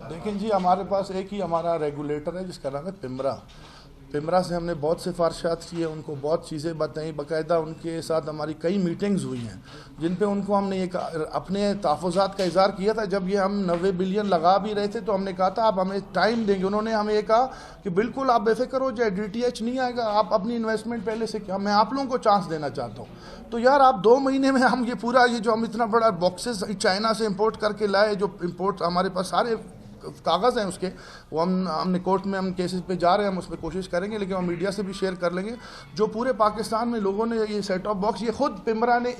देखें जी, हमारे पास एक ही हमारा रेगुलेटर है जिसका नाम है पिमरा। पिमरा से हमने बहुत सिफारिशात की है, उनको बहुत चीज़ें बताई, बाकायदा उनके साथ हमारी कई मीटिंग्स हुई हैं जिन पे उनको हमने एक अपने तहफ़्फ़ुज़ात का इज़हार किया था। जब ये हम 90 बिलियन लगा भी रहे थे तो हमने कहा था आप हमें टाइम देंगे। उन्होंने हमें ये कहा कि बिल्कुल आप बेफिक्र हो जाए, DTH नहीं आएगा, आप अपनी इन्वेस्टमेंट पहले से क्या, मैं आप लोगों को चांस देना चाहता हूँ। तो यार आप 2 महीने में हम ये पूरा ये जो हम इतना बड़ा बॉक्सेस चाइना से इंपोर्ट करके लाए, जो इंपोर्ट हमारे पास सारे कागज़ हैं उसके, वो हमने कोर्ट में हम केसेस पे जा रहे हैं, हम उस पर कोशिश करेंगे, लेकिन हम मीडिया से भी शेयर कर लेंगे। जो पूरे पाकिस्तान में लोगों ने ये सेट टॉप बॉक्स, ये खुद पिमरा ने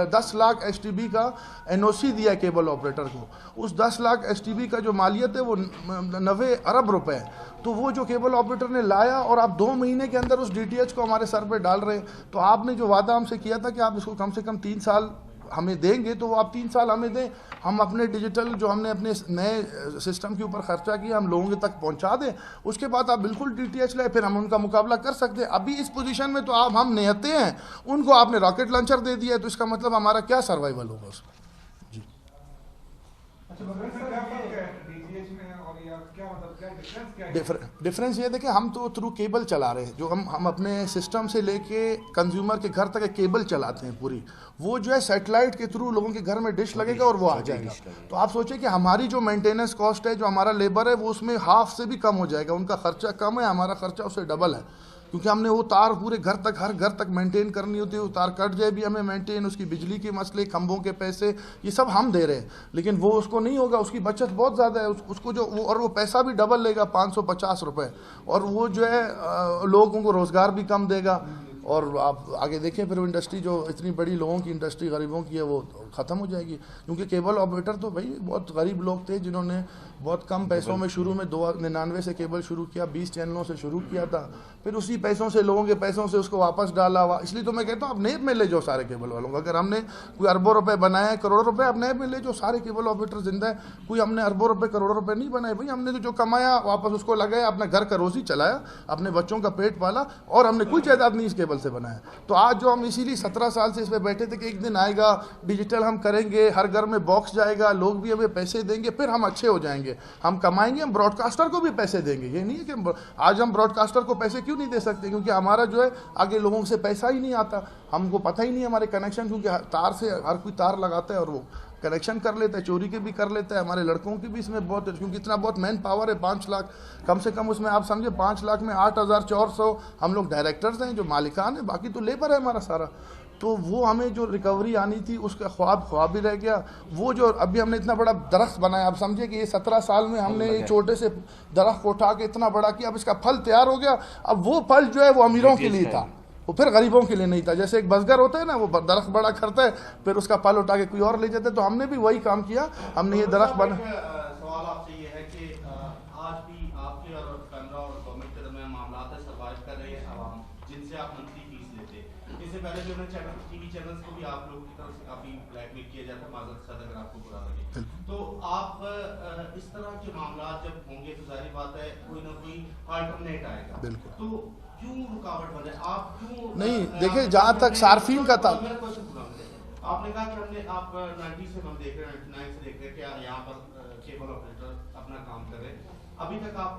10 लाख STB का NOC दिया केबल ऑपरेटर को। उस 10 लाख STB का जो मालियत है वो 90 अरब रुपए है। तो वो जो केबल ऑपरेटर ने लाया और आप 2 महीने के अंदर उस DTH को हमारे सर पे डाल रहे हैं। तो आपने जो वादा हमसे किया था कि आप इसको कम से कम 3 साल हमें देंगे, तो वो आप 3 साल हमें दें, हम अपने डिजिटल जो हमने अपने नए सिस्टम के ऊपर खर्चा किया हम लोगों के तक पहुंचा दें। उसके बाद आप बिल्कुल DTH लाए, फिर हम उनका मुकाबला कर सकते हैं। अभी इस पोजीशन में तो आप हम निहत्ते हैं, उनको आपने रॉकेट लॉन्चर दे दिया है, तो इसका मतलब हमारा क्या सर्वाइवल होगा उसका। जी डिफरेंस ये देखिए, हम तो थ्रू केबल चला रहे हैं, जो हम अपने सिस्टम से लेके कंज्यूमर के घर तक केबल चलाते हैं पूरी। वो जो है सैटेलाइट के थ्रू लोगों के घर में डिश लगेगा और वो आ जाएगा। तो आप सोचिए कि हमारी जो मेंटेनेंस कॉस्ट है, जो हमारा लेबर है, वो उसमें हाफ से भी कम हो जाएगा। उनका खर्चा कम है, हमारा खर्चा उससे डबल है, क्योंकि हमने वो तार पूरे घर तक, हर घर तक मेंटेन करनी होती है। वो तार कट जाए भी हमें मेंटेन, उसकी बिजली के मसले, खंभों के पैसे, ये सब हम दे रहे हैं। लेकिन वो उसको नहीं होगा, उसकी बचत बहुत ज़्यादा है, उसको जो वो, और वो पैसा भी डबल लेगा, 550 रुपये। और वो जो है लोगों को रोज़गार भी कम देगा। और आप आगे देखें फिर वो इंडस्ट्री जो इतनी बड़ी लोगों की इंडस्ट्री गरीबों की है, वो ख़त्म हो जाएगी। क्योंकि केबल ऑपरेटर तो भाई बहुत गरीब लोग थे जिन्होंने बहुत कम पैसों में शुरू में 299 से केबल शुरू किया, 20 चैनलों से शुरू किया था, फिर उसी पैसों से, लोगों के पैसों से उसको वापस डाला हुआ। इसलिए तो मैं कहता हूँ आप नेब में ले जाओ सारे केबल वालों को। अगर हमने कोई अरबों रुपए बनाए हैं, करोड़ों रुपए, आप नेब में ले जाओ, सारे केबल ऑपरेटर जिंदा है। कोई हमने अरबों रुपए, करोड़ों रुपए नहीं बनाए भाई, हमने तो जो कमाया वापस उसको लगाया, अपना घर का रोजी चलाया, अपने बच्चों का पेट पाला, और हमने कोई जायदाद नहीं इस केबल से बनाया। तो आज जो हम इसीलिए 17 साल से इस पर बैठे थे कि एक दिन आएगा, डिजिटल हम करेंगे, हर घर में बॉक्स जाएगा, लोग भी हमें पैसे देंगे, फिर हम अच्छे हो जाएंगे, हम कमाएंगे, हम ब्रॉडकास्टर को भी पैसे देंगे। ये नहीं है कि आज हम ब्रॉडकास्टर को पैसे क्यों नहीं दे सकते, क्योंकि हमारा जो है आगे लोगों से पैसा ही नहीं आता, हमको पता ही नहीं हमारे कनेक्शन, क्योंकि तार से हर कोई तार लगाता है और वो कनेक्शन कर लेता है, चोरी के भी कर लेता है। हमारे लड़कों की भी इसमें बहुत, क्योंकि इतना बहुत मैन पावर है, 5 लाख कम से कम उसमें, आप समझे 5 लाख में 8,400 हम लोग डायरेक्टर्स हैं जो मालिकान है, बाकी तो लेबर है हमारा सारा। तो वो हमें जो रिकवरी आनी थी उसका ख्वाब ही रह गया। वो जो अभी हमने इतना बड़ा दरख्त बनाया, आप समझे कि ये 17 साल में हमने ये छोटे से दरख्त को उठा के इतना बड़ा किया, अब इसका फल तैयार हो गया। अब वो फल जो है वो अमीरों के लिए था, वो फिर गरीबों के लिए नहीं था। जैसे एक बसगर होता है ना, वो दरख्त बड़ा करता है, फिर उसका फल उठा के कोई और ले जाता है। तो हमने भी वही काम किया, हमने ये दरख्त बना। सवाल आपसे ये है कि आज भी आपके और कैमरा और गवर्नमेंट के दरमियान मामला सर्वाइव कर रहे हैं आवाम, जिनसे आप मंथली फीस लेते हैं। इससे पहले जो चैनल, TV चैनल्स को भी आप लोगों की तरफ से काफी ब्लैकमेल किया जाता है, माजरत से अगर आपको बुरा लगे। तो आप इस तरह के मामला जब होंगे तो जाहिर बात है कोई ना कोई अल्टरनेट आएगा। तो क्यों रुकावट बने, आप क्यों नहीं? देखिए, जहाँ तक सार्फिन का था, मेरा क्वेश्चन पूरा हो जाए। आपने कहा कि हमने आप 90 से हम देख रहे हैं, 99 से देख रहे हैं कि यहाँ पर केबल ऑपरेटर अपना काम कर रहे हैं। अभी तक आप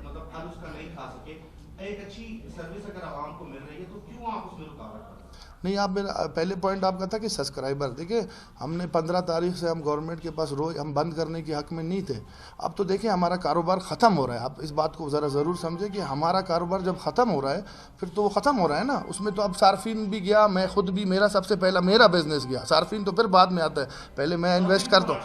मतलब फल उसका नहीं खा सके। एक अच्छी सर्विस अगर आवाम को मिल रही है तो क्यों आप उसमें रुकावट कर? नहीं, आप मेरा पहले पॉइंट आपका था कि सब्सक्राइबर, देखिए हमने 15 तारीख से हम गवर्नमेंट के पास रोज हम बंद करने के हक में नहीं थे। अब तो देखिए हमारा कारोबार ख़त्म हो रहा है, आप इस बात को ज़रा ज़रूर समझें कि हमारा कारोबार जब ख़त्म हो रहा है फिर तो वो ख़त्म हो रहा है ना, उसमें तो अब सार्फिन भी गया, मैं खुद भी, मेरा सबसे पहला मेरा बिजनेस गया, सार्फिन तो फिर बाद में आता है, पहले मैं इन्वेस्ट करता हूँ।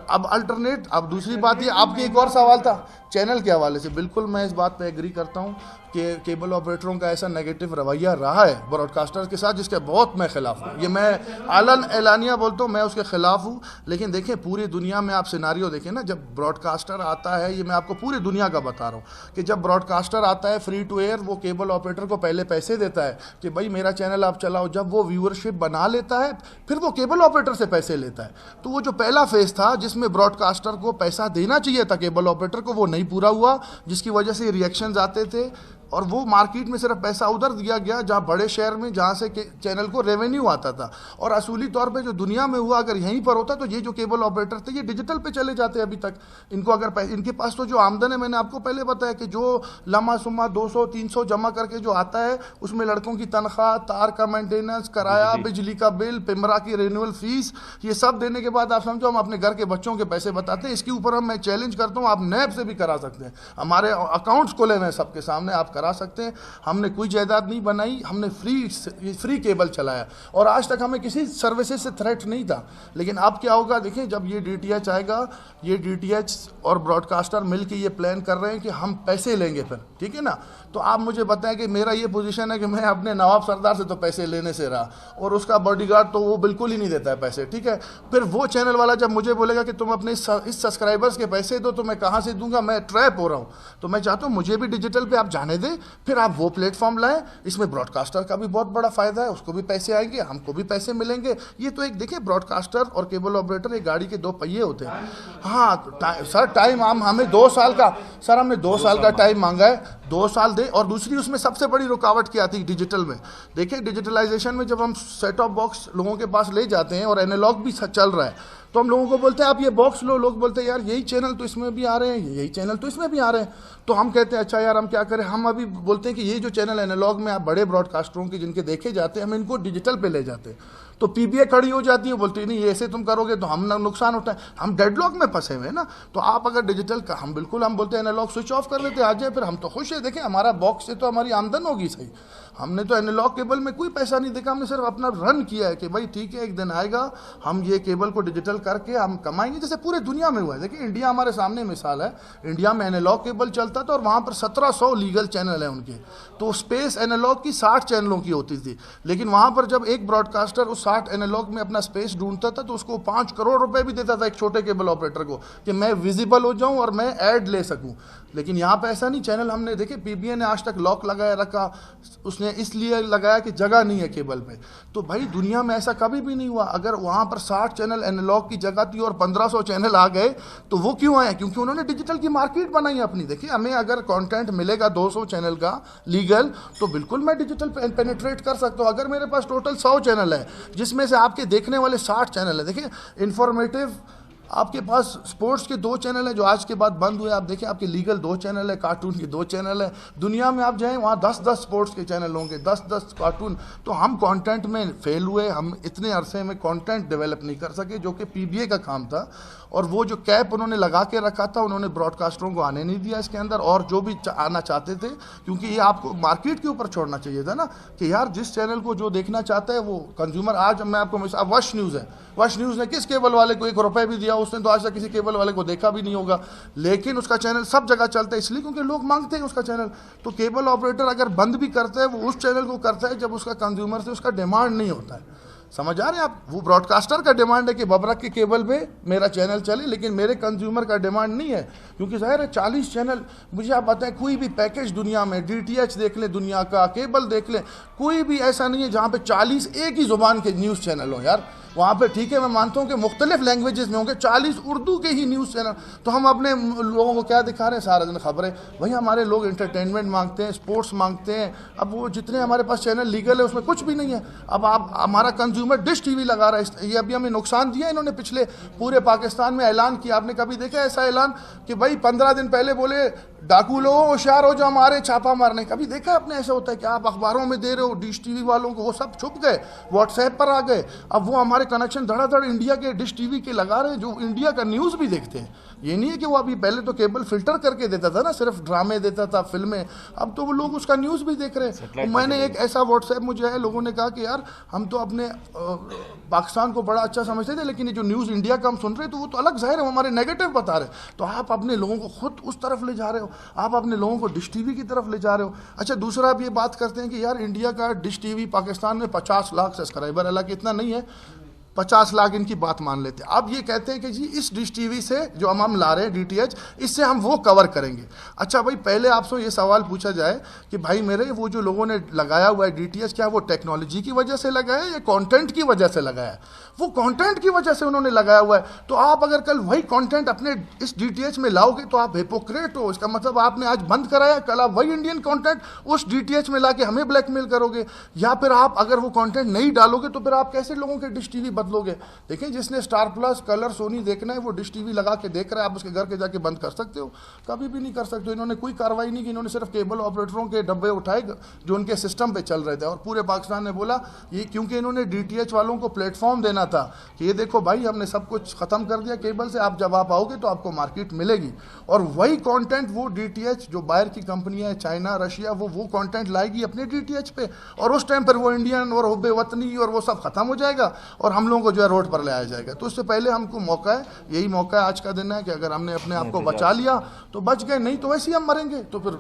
अब अल्टरनेट, अब दूसरी बात ये, आपकी एक और सवाल था चैनल के हवाले से, बिल्कुल मैं इस बात पे एग्री करता हूँ कि केबल ऑपरेटरों का ऐसा नेगेटिव रवैया रहा है ब्रॉडकास्टर्स के साथ, जिसके बहुत मैं खिलाफ हूँ। ये मैं आलन एलानिया बोलता हूँ, मैं उसके खिलाफ हूँ। लेकिन देखें पूरी दुनिया में आप सिनारियो देखें ना, जब ब्रॉडकास्टर आता है, ये मैं आपको पूरी दुनिया का बता रहा हूँ कि जब ब्रॉडकास्टर आता है फ्री टू एयर, वो केबल ऑपरेटर को पहले पैसे देता है कि भाई मेरा चैनल आप चलाओ। जब वो व्यूअरशिप बना लेता है फिर वो केबल ऑपरेटर से पैसे लेता है। तो वो जो पहला फेज था जिसमें ब्रॉडकास्टर को पैसा देना चाहिए था केबल ऑपरेटर को, वो नहीं पूरा हुआ, जिसकी वजह से रिएक्शंस आते थे और वो मार्केट में सिर्फ पैसा उधर दिया गया जहाँ बड़े शहर में, जहाँ से चैनल को रेवेन्यू आता था। और असूली तौर पे जो दुनिया में हुआ, अगर यहीं पर होता तो ये जो केबल ऑपरेटर थे ये डिजिटल पे चले जाते अभी तक। इनको अगर इनके पास तो जो आमदन है, मैंने आपको पहले बताया कि जो लम्हा सुम्मा 200-300 जमा करके जो आता है उसमें लड़कों की तनख्वाह, तार का मेंटेनेंस, किराया, बिजली का बिल, पिमरा की रिन्यूअल फीस, ये सब देने के बाद आप समझो हम अपने घर के बच्चों के पैसे बताते हैं। इसके ऊपर मैं चैलेंज करता हूँ, आप नैब से भी करा सकते हैं, हमारे अकाउंट्स खोले हुए हैं सबके सामने, आप करा सकते हैं। हमने कोई जायदाद नहीं बनाई, हमने फ्री केबल चलाया और आज तक हमें किसी सर्विसेज से थ्रेट नहीं था। लेकिन अब क्या होगा देखें, जब ये DTH आएगा, ये DTH और ब्रॉडकास्टर मिलके ये प्लान कर रहे हैं कि हम पैसे लेंगे फिर, ठीक है ना। तो आप मुझे बताएं कि मेरा ये पोजीशन है कि मैं अपने नवाब सरदार से तो पैसे लेने से रहा, और उसका बॉडीगार्ड तो वो बिल्कुल ही नहीं देता है पैसे, ठीक है। फिर वो चैनल वाला जब मुझे बोलेगा कि तुम अपने इस सब्सक्राइबर्स के पैसे दो, तो मैं कहाँ से दूंगा, मैं ट्रैप हो रहा हूँ। तो मैं चाहता हूँ मुझे भी डिजिटल पे आप जाने दें, फिर आप वो प्लेटफॉर्म लाएं। इसमें ब्रॉडकास्टर का भी बहुत बड़ा फायदा है, उसको भी पैसे आएंगे, हमको भी पैसे मिलेंगे। ये तो एक देखिए, ब्रॉडकास्टर और केबल ऑपरेटर एक गाड़ी के 2 पहिए होते हैं। हाँ सर, टाइम हमें 2 साल का, सर हमने 2 साल का टाइम मांगा है, 2 साल दे। और दूसरी उसमें सबसे बड़ी रुकावट क्या आती है डिजिटल में, देखिए डिजिटलाइजेशन में जब हम सेट ऑफ बॉक्स लोगों के पास ले जाते हैं और एनालॉग भी चल रहा है, तो हम लोगों को बोलते हैं आप ये बॉक्स लो, लोग बोलते हैं यार यही चैनल तो इसमें भी आ रहे हैं, यही चैनल तो इसमें भी आ रहे हैं। तो हम कहते हैं अच्छा यार हम क्या करें, हम अभी बोलते हैं कि ये जो चैनल एनालॉग में आप बड़े ब्रॉडकास्टरों के जिनके देखे जाते हैं, हम इनको डिजिटल पे ले जाते हैं। तो PBA खड़ी हो जाती है, बोलती है नहीं ऐसे तुम करोगे तो हम ना नुकसान उठाएं, हम डेडलॉक में फंसे हुए हैं ना। तो आप अगर डिजिटल का, हम बिल्कुल हम बोलते हैं एनालॉग स्विच ऑफ कर देते आ जाए, फिर हम तो खुश है। देखें हमारा बॉक्स से तो हमारी आमदन होगी सही, हमने तो एनालॉग केबल में कोई पैसा नहीं देखा, हमने सिर्फ अपना रन किया है कि भाई ठीक है एक दिन आएगा हम ये केबल को डिजिटल करके हम कमाएंगे, जैसे पूरे दुनिया में हुआ है। देखिए इंडिया हमारे सामने मिसाल है, इंडिया में एनालॉग केबल चलता था और वहाँ पर 1700 लीगल चैनल है उनके, तो स्पेस एनालॉग की 60 चैनलों की होती थी। लेकिन वहाँ पर जब एक ब्रॉडकास्टर उस 60 एनालॉग में अपना स्पेस ढूंढता था तो उसको 5 करोड़ रुपए भी देता था एक छोटे केबल ऑपरेटर को, कि मैं विजिबल हो जाऊं और मैं ऐड ले सकूं। लेकिन यहाँ पे ऐसा नहीं, चैनल हमने देखे PBA ने आज तक लॉक लगाया रखा, उसने इसलिए लगाया कि जगह नहीं है केबल पे। तो भाई दुनिया में ऐसा कभी भी नहीं हुआ। अगर वहाँ पर 60 चैनल एनालॉग की जगह थी और 1500 चैनल आ गए, तो वो क्यों आए? क्योंकि उन्होंने डिजिटल की मार्केट बनाई अपनी। देखिए हमें अगर कंटेंट मिलेगा 200 चैनल का लीगल, तो बिल्कुल मैं डिजिटल पेनिट्रेट कर सकता हूँ। अगर मेरे पास टोटल 100 चैनल है जिसमें से आपके देखने वाले 60 चैनल है, देखिए इन्फॉर्मेटिव आपके पास स्पोर्ट्स के 2 चैनल हैं जो आज के बाद बंद हुए, आप देखें आपके लीगल 2 चैनल है, कार्टून के 2 चैनल है। दुनिया में आप जाएं वहाँ 10-10 स्पोर्ट्स के चैनल होंगे, 10-10 कार्टून। तो हम कंटेंट में फेल हुए, हम इतने अरसे में कंटेंट डेवलप नहीं कर सके, जो कि PBA का काम था। और वो जो कैप उन्होंने लगा के रखा था, उन्होंने ब्रॉडकास्टरों को आने नहीं दिया इसके अंदर, और जो भी आना चाहते थे, क्योंकि ये आपको मार्केट के ऊपर छोड़ना चाहिए था ना, कि यार जिस चैनल को जो देखना चाहता है वो कंज्यूमर। आज मैं आपको वश न्यूज़ है, वश न्यूज़ ने किस केबल वाले को 1 रुपये भी दिया? उसने तो आज तक किसी केबल वाले को देखा भी नहीं होगा, लेकिन उसका चैनल सब जगह चलता है इसलिए क्योंकि लोग मांगते हैं उसका चैनल। तो केबल ऑपरेटर अगर बंद भी करता है, वो उस चैनल को करता है जब उसका कंज्यूमर से उसका डिमांड नहीं होता है। समझ आ रहे हैं आप? वो ब्रॉडकास्टर का डिमांड है कि बबरक के केबल पे मेरा चैनल चले, लेकिन मेरे कंज्यूमर का डिमांड नहीं है, क्योंकि जाहिर है 40 चैनल। मुझे आप बताएं कोई भी पैकेज दुनिया में, DTH देख लें दुनिया का, केबल देख लें, कोई भी ऐसा नहीं है जहाँ पे 40 एक ही ज़ुबान के न्यूज़ चैनल हो यार। वहाँ पे ठीक है मैं मानता हूँ कि मुख्तलिफ लैंग्वेजेस में होंगे, 40 उर्दू के ही न्यूज़ चैनल। तो हम अपने लोगों को क्या दिखा रहे हैं? सारा दिन खबरें। वही हमारे लोग एंटरटेनमेंट मांगते हैं, स्पोर्ट्स मांगते हैं। अब वो जितने हमारे पास चैनल लीगल है उसमें कुछ भी नहीं है। अब आप हमारा कंज्यूमर डिश TV लगा रहा है, ये अभी हमें नुकसान दिया इन्होंने। पिछले पूरे पाकिस्तान में ऐलान किया, आपने कभी देखा ऐसा ऐलान कि भाई 15 दिन पहले बोले डाकू लोगों होशियार हो जो हमारे छापा मारने? कभी देखा आपने ऐसा होता है कि आप अखबारों में दे रहे हो डिश TV वालों को, वो सब छुप गए, व्हाट्सएप पर आ गए। अब वो हमारे कनेक्शन धड़ाधड़ इंडिया के डिश TV के लगा रहे हैं जो इंडिया का न्यूज़ भी देखते हैं। ये नहीं है कि वो अभी पहले तो केबल फिल्टर करके देता था ना, सिर्फ ड्रामे देता था, फिल्में, अब तो वो लोग उसका न्यूज़ भी देख रहे हैं। तो मैंने एक ऐसा व्हाट्सएप मुझे है, लोगों ने कहा कि यार हम तो अपने पाकिस्तान को बड़ा अच्छा समझते थे, लेकिन ये जो न्यूज़ इंडिया का हम सुन रहे हैं तो वो तो अलग, ज़ाहिर है हमारे नेगेटिव बता रहे हैं। तो आप अपने लोगों को खुद उस तरफ ले जा रहे हो, आप अपने लोगों को डिश TV की तरफ ले जा रहे हो। अच्छा दूसरा आप ये बात करते हैं कि यार इंडिया का डिश TV पाकिस्तान में 50 लाख सब्सक्राइबर, हालांकि इतना नहीं है, 50 लाख इनकी बात मान लेते हैं। अब ये कहते हैं कि जी इस डिश टीवी से जो हम ला रहे हैं डीटीएच, इससे हम वो कवर करेंगे। अच्छा भाई, पहले आपसे ये सवाल पूछा जाए कि भाई मेरे वो जो लोगों ने लगाया हुआ है डीटीएच, क्या वो टेक्नोलॉजी की वजह से लगाया है या कंटेंट की वजह से लगाया है? वो कंटेंट की वजह से उन्होंने लगाया हुआ है। तो आप अगर कल वही कंटेंट अपने इस डीटीएच में लाओगे तो आप हिपोक्रेट हो। इसका मतलब आपने आज बंद कराया, कल आप वही इंडियन कंटेंट उस डीटीएच में लाके हमें ब्लैकमेल करोगे। या फिर आप अगर वो कंटेंट नहीं डालोगे तो फिर आप कैसे लोगों के डिश टीवी बदलोगे? देखिए, जिसने स्टार प्लस, कलर, सोनी देखना है वो डिश टीवी लगा के देख रहा है, आप उसके घर के जाके बंद कर सकते हो? कभी भी नहीं कर सकते। इन्होंने कोई कार्रवाई नहीं की, इन्होंने सिर्फ केबल ऑपरेटरों के डब्बे उठाए जो उनके सिस्टम पे चल रहे थे, और पूरे पाकिस्तान ने बोला ये क्योंकि इन्होंने डीटीएच वालों को प्लेटफॉर्म देना था कि ये देखो भाई हमने सब कुछ खत्म कर दिया केबल से, आप जब आप आओगे तो आपको मार्केट मिलेगी। और वही कंटेंट वो डीटीएच जो बाहर की कंपनियां हैं, चाइना, रशिया, वो कंटेंट लाएगी अपने डीटीएच पे, और उस टाइम पर वो इंडियन और हुब्बे वतनी और वो सब खत्म हो जाएगा और हम लोगों को जो है रोड पर ले आया जाएगा। तो उससे पहले हमको मौका है, यही मौका है आज का दिन है कि अगर हमने अपने आप को बचा लिया तो बच गए, नहीं तो वैसे ही हम मरेंगे। तो फिर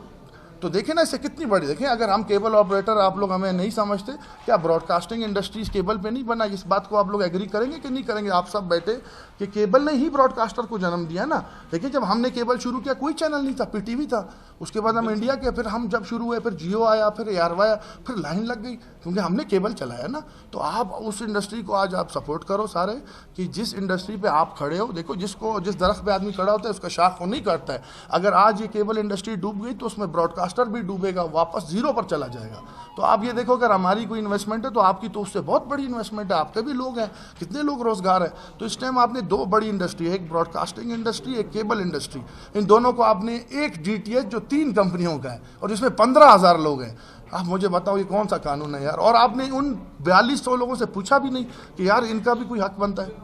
तो देखें ना इससे कितनी बड़ी, देखें अगर हम केबल ऑपरेटर, आप लोग हमें नहीं समझते, क्या ब्रॉडकास्टिंग इंडस्ट्रीज केबल पे नहीं बना? इस बात को आप लोग एग्री करेंगे कि नहीं करेंगे? आप सब बैठे कि केबल ने ही ब्रॉडकास्टर को जन्म दिया ना। देखिए, जब हमने केबल शुरू किया कोई चैनल नहीं था, पीटीवी था, उसके बाद हम इंडिया के, फिर हम जब शुरू हुए फिर जियो आया, फिर एयरवा आया, फिर लाइन लग गई क्योंकि हमने केबल चलाया ना। तो आप उस इंडस्ट्री को आज आप सपोर्ट करो सारे, कि जिस इंडस्ट्री पे आप खड़े हो, देखो जिस दरख्त पे आदमी खड़ा होता है उसका शाख वो नहीं काटता है। अगर आज ये केबल इंडस्ट्री डूब गई तो उसमें ब्रॉडकास्टर भी डूबेगा, वापस जीरो पर चला जाएगा। तो आप ये देखो, अगर हमारी कोई इन्वेस्टमेंट है तो आपकी तो उससे बहुत बड़ी इन्वेस्टमेंट है, आपके भी लोग हैं, कितने लोग रोजगार है। तो इस टाइम आपने दो बड़ी इंडस्ट्री है, एक ब्रॉडकास्टिंग इंडस्ट्री, एक केबल इंडस्ट्री, इन दोनों को आपने एक डीटीएच जो 3 कंपनियों का है और जिसमें 15,000 लोग हैं, आप मुझे बताओ ये कौन सा कानून है यार? और आपने उन 4200 लोगों से पूछा भी नहीं कि यार इनका भी कोई हक बनता है।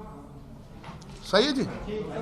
सही है जी।